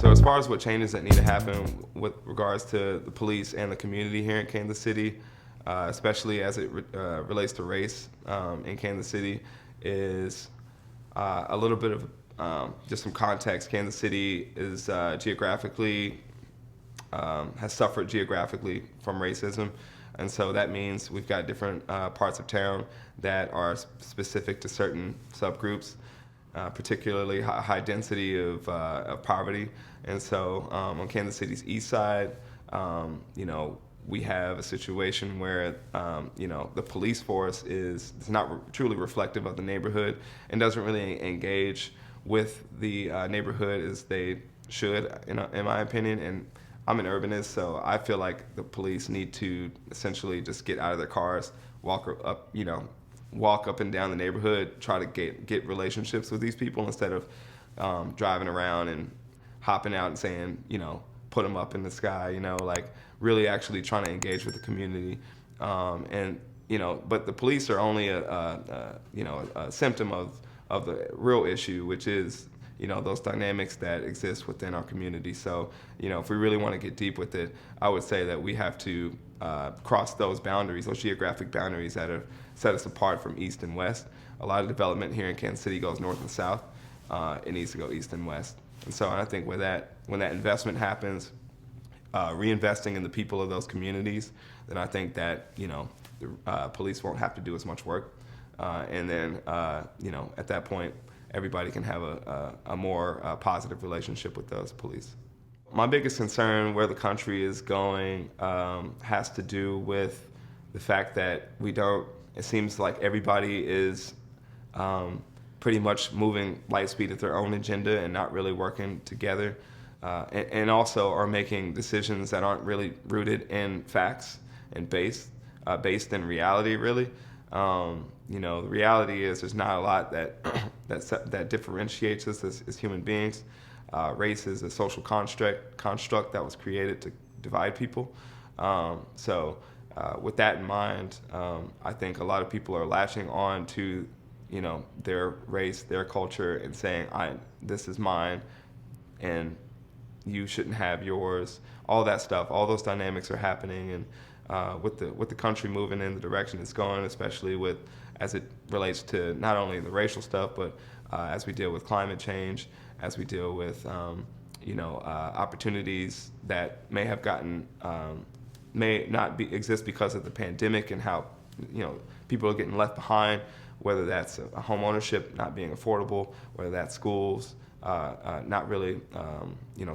So as far as what changes that need to happen with regards to the police and the community here in Kansas City, especially as it relates to race in Kansas City, is a little bit of just some context. Kansas City is geographically, has suffered geographically from racism. And so that means we've got different parts of town that are specific to certain subgroups. Particularly high density of poverty. And so on Kansas City's east side, we have a situation where, the police force is not truly reflective of the neighborhood and doesn't really engage with the neighborhood as they should, in my opinion. And I'm an urbanist, so I feel like the police need to essentially just get out of their cars, walk up and down the neighborhood, try to get relationships with these people instead of driving around and hopping out and saying, put them up in the sky, like really actually trying to engage with the community. But the police are only a symptom of the real issue, which is, those dynamics that exist within our community. So, if we really want to get deep with it, I would say that we have to cross those boundaries, those geographic boundaries that are set us apart from east and west. A lot of development here in Kansas City goes north and south. It needs to go east and west. And so I think when that investment happens, reinvesting in the people of those communities, then I think that, the police won't have to do as much work. And then, at that point, everybody can have a more positive relationship with those police. My biggest concern where the country is going has to do with the fact that it seems like everybody is pretty much moving light speed at their own agenda and not really working together, and also are making decisions that aren't really rooted in facts and based in reality, really. The reality is there's not a lot that differentiates us as human beings. Race is a social construct that was created to divide people. With that in mind, I think a lot of people are latching on to, their race, their culture, and saying, this is mine, and you shouldn't have yours. All that stuff, all those dynamics are happening, and with the country moving in the direction it's going, especially as it relates to not only the racial stuff, but as we deal with climate change, as we deal with opportunities that may not exist because of the pandemic and how people are getting left behind, whether that's a home ownership not being affordable, whether that's schools not really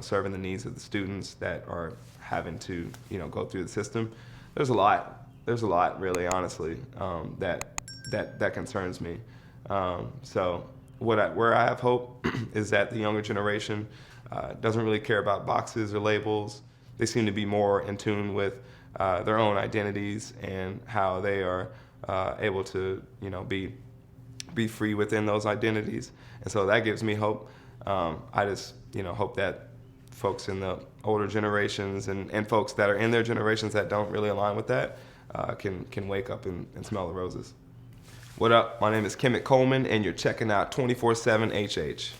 serving the needs of the students that are having to go through the system. There's a lot really, honestly, that concerns me. So where I have hope is that the younger generation doesn't really care about boxes or labels. They seem to be more in tune with their own identities and how they are able to be free within those identities. And so that gives me hope. I just hope that folks in the older generations and folks that are in their generations that don't really align with that can wake up and smell the roses. What up? My name is Kemet Coleman, and you're checking out 24/7 HH.